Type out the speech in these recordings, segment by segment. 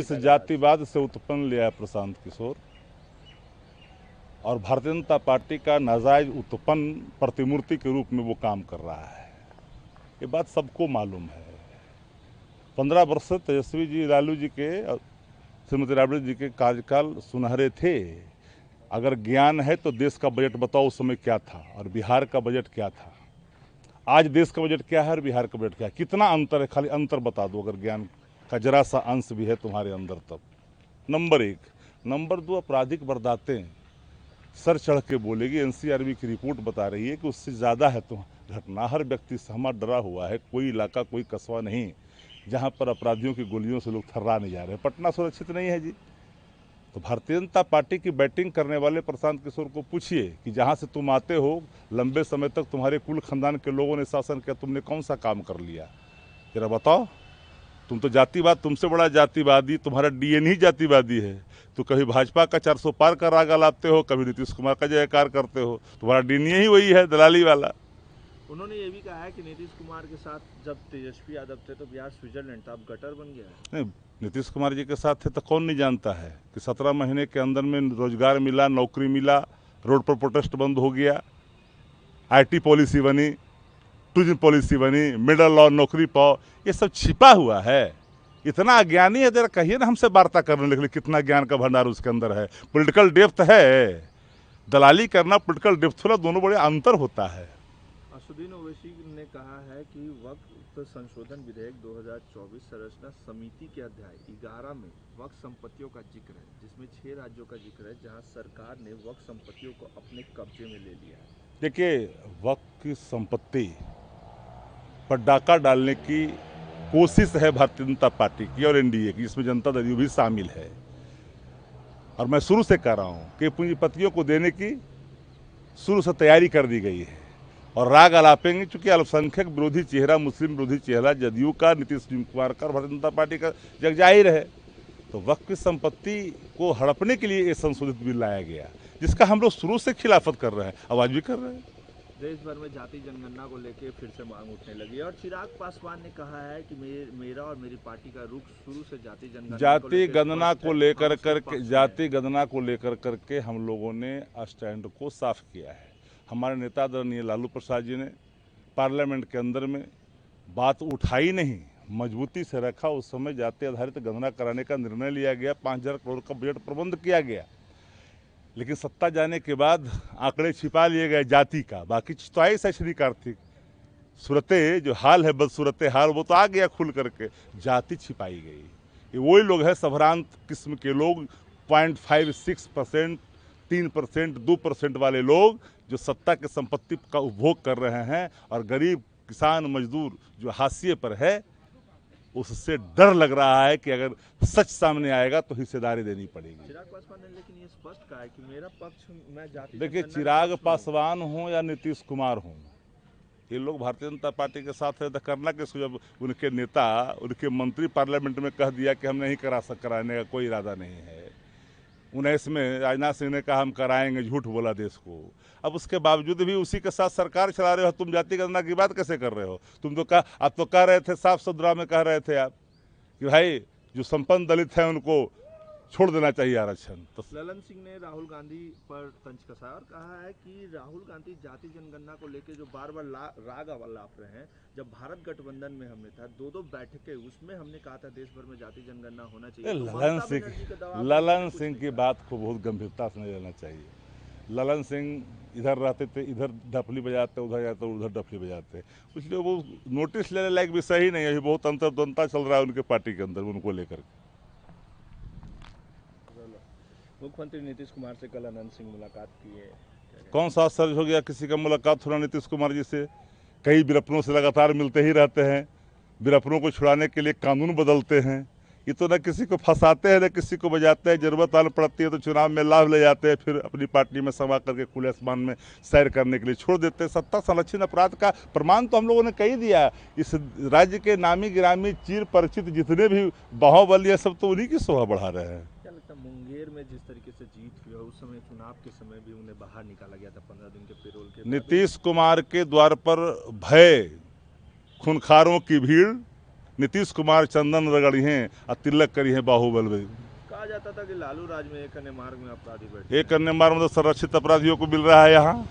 इस जातिवाद से उत्पन्न लिया है प्रशांत किशोर और भारतीय जनता पार्टी का नाजायज उत्पन्न प्रतिमूर्ति के रूप में वो काम कर रहा है। ये बात सबको मालूम है। 15 वर्ष से तेजस्वी जी लालू जी के श्रीमती राबड़ी जी के कार्यकाल सुनहरे थे। अगर ज्ञान है तो देश का बजट बताओ उस समय क्या था और बिहार का बजट क्या था। आज देश का बजट क्या है और बिहार का बजट क्या है, कितना अंतर है, खाली अंतर बता दो अगर ज्ञान का जरा सा अंश भी है तुम्हारे अंदर तब। नंबर 1। नंबर 2, आपराधिक वारदातें सर चढ़ के बोलेगी। एनसीआरबी की रिपोर्ट बता रही है कि उससे ज़्यादा है तो घटना। हर व्यक्ति सहमा डरा हुआ है। कोई इलाका कोई कस्बा नहीं जहां पर अपराधियों की गोलियों से लोग थर्रा नहीं जा रहे। पटना सुरक्षित नहीं है जी। तो भारतीय जनता पार्टी की बैटिंग करने वाले प्रशांत किशोर को पूछिए कि जहां से तुम आते हो लंबे समय तक तुम्हारे कुल खानदान के लोगों ने शासन किया, तुमने कौन सा काम कर लिया जरा बताओ। तुम तो जातिवाद, तुमसे बड़ा जातिवादी तुम्हारा डीएनए ही जातिवादी है। तो कभी भाजपा का 400 पार का राग लाते हो, कभी नीतीश कुमार का जयकार करते हो। तुम्हारा डीएनए ही वही है, दलाली वाला। उन्होंने ये भी कहा है कि नीतीश कुमार के साथ जब तेजस्वी यादव थे तो बिहार स्विट्जरलैंड था, अब गटर बन गया है। नहीं, नीतीश कुमार जी के साथ थे तो कौन नहीं जानता है कि 17 महीने के अंदर में रोजगार मिला, नौकरी मिला, रोड पर प्रोटेस्ट बंद हो गया, आईटी पॉलिसी बनी, टूरिज्म पॉलिसी बनी, मिडल लॉ नौकरी पाओ। ये सब छिपा हुआ है। इतना अज्ञानी है, जरा कहिए ना हमसे वार्ता करने के लिए कितना ज्ञान का भंडार उसके अंदर है। पॉलिटिकल डेप्थ है। दलाली करना पॉलिटिकल डेप्थ वाला दोनों बड़े अंतर होता है। असुद्दीन ओवैसी ने कहा है कि वक्फ संशोधन विधेयक 2024 संरचना समिति के अध्याय 11 में वक्फ संपत्तियों का जिक्र है, जिसमें 6 राज्यों का जिक्र है जहां सरकार ने वक्फ संपत्तियों को अपने कब्जे में ले लिया है। देखिए, वक्फ की संपत्ति पर डाका डालने की कोशिश है भारतीय जनता पार्टी की और एनडीए की, जिसमें जनता दल भी शामिल है। और मैं शुरू से कह रहा हूं कि पूंजीपतियों को देने की शुरू से तैयारी कर दी गई है और राग अलापेंगे, चूंकि अल्पसंख्यक विरोधी चेहरा, मुस्लिम विरोधी चेहरा जदयू का, नीतीश कुमार का और भारतीय जनता पार्टी का जग जाहिर है। तो वक्फ की संपत्ति को हड़पने के लिए ये संशोधित बिल लाया गया, जिसका हम लोग शुरू से खिलाफत कर रहे हैं, आवाज भी कर रहे हैं। देश भर में जाति जनगणना को लेकर फिर से मांग उठने लगी है और चिराग पासवान ने कहा है कि मेरा और मेरी पार्टी का रुख शुरू से जाति गणना को लेकर करके हम लोगों ने स्टैंड को साफ किया है। हमारे नेता आदरणीय लालू प्रसाद जी ने पार्लियामेंट के अंदर में बात उठाई नहीं, मजबूती से रखा। उस समय जाति आधारित गणना कराने का निर्णय लिया गया, 5,000 करोड़ का बजट प्रबंध किया गया। लेकिन सत्ता जाने के बाद आंकड़े छिपा लिए गए जाति का। बाकी चॉइस है श्री कार्तिक, सूरतें जो हाल है, बदसूरत हाल, वो तो आ गया खुल करके। जाति छिपाई गई। ये वही लोग हैं संभ्रांत किस्म के लोग, 0.56%, 3%, 2% वाले लोग जो सत्ता के संपत्ति का उपभोग कर रहे हैं और गरीब किसान मजदूर जो हाशिए पर है, उससे डर लग रहा है कि अगर सच सामने आएगा तो हिस्सेदारी देनी पड़ेगी। चिराग पासवान ने लेकिन ये स्पष्ट कहा है कि मेरा पक्ष, मैं जाति। देखिए, चिराग पासवान हो या नीतीश कुमार हो, ये लोग भारतीय जनता पार्टी के साथ है तो करना किसको। जब उनके नेता, उनके मंत्री पार्लियामेंट में कह दिया कि हम नहीं कराने का कोई इरादा नहीं है। 19 में राजनाथ सिंह ने कहा हम कराएंगे, झूठ बोला देश को। अब उसके बावजूद भी उसी के साथ सरकार चला रहे हो। तुम जाति गणना की बात कैसे कर रहे हो? आप तो कह रहे थे, साफ सुथरा में कह रहे थे आप कि भाई जो संपन्न दलित हैं उनको छोड़ देना चाहिए आरक्षण। तो ललन सिंह ने राहुल गांधी पर तंज कसा और कहा है कि राहुल गांधी जाति जनगणना को लेकर जो बार बार राग लाप रहे हैं। जब भारत गठबंधन में हमने था, 2 बैठकें, उसमें हमने कहा था देश भर में जाति जनगणना होना चाहिए। ललन सिंह की बात को बहुत गंभीरता से नहीं लेना चाहिए। ललन सिंह इधर रहते थे, इधर डफली बजाते, उधर जाते उधर डफली बजाते, इसलिए वो नोटिस लेने लायक विषय ही नहीं है। बहुत अंतर्द्वंदता चल रहा है उनके पार्टी के अंदर उनको लेकर। मुख्यमंत्री नीतीश कुमार से कल अनंत सिंह मुलाकात की है। कौन सा असर हो गया किसी का मुलाकात होना नीतीश कुमार जी से? कई विरपनों से लगातार मिलते ही रहते हैं। विरपनों को छुड़ाने के लिए कानून बदलते हैं। ये तो न किसी को फंसाते हैं न किसी को बजाते हैं। जरूरत आने पड़ती है तो चुनाव में लाभ ले जाते हैं, फिर अपनी पार्टी में समा करके खुले आसमान में सैर करने के लिए छोड़ देते हैं। सत्ता संरक्षित अपराध का प्रमाण तो हम लोगों ने कही दिया। इस राज्य के नामी गिरामी चिर परिचित जितने भी बाहुबली है, सब तो उन्हीं की शोभा बढ़ा रहे हैं। मुंगेर में जिस तरीके से जीत हुई है, उस समय चुनाव के समय भी उन्हें बाहर निकाला गया था 15 दिन के पेरोल के। नीतीश कुमार के द्वार पर भय, खूंखारों की भीड़, नीतीश कुमार चंदन रगड़ी हैं और तिलक करी हैं बाहुबल में। कहा जाता था कि लालू राज में एक अन्य मार्ग में अपराधी बैठे एक अन्य मार्ग में तो संरक्षित अपराधियों को मिल रहा है, यहाँ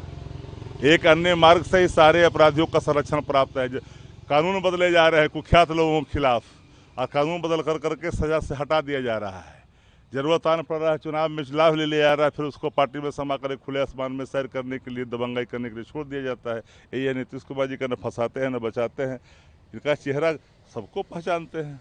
एक अन्य मार्ग से ही सारे अपराधियों का संरक्षण प्राप्त है। कानून बदले जा रहे हैं कुख्यात लोगों के खिलाफ और कानून बदल कर करके सजा से हटा दिया जा रहा है। जरूरत आने पड़ रहा है चुनाव में लाभ ले लिया जा रहा है, फिर उसको पार्टी में समा कर खुले आसमान में सैर करने के लिए, दबंगाई करने के लिए छोड़ दिया जाता है। यही नीतीश कुमार जी का न फंसाते हैं न बचाते हैं। इनका चेहरा सबको पहचानते हैं।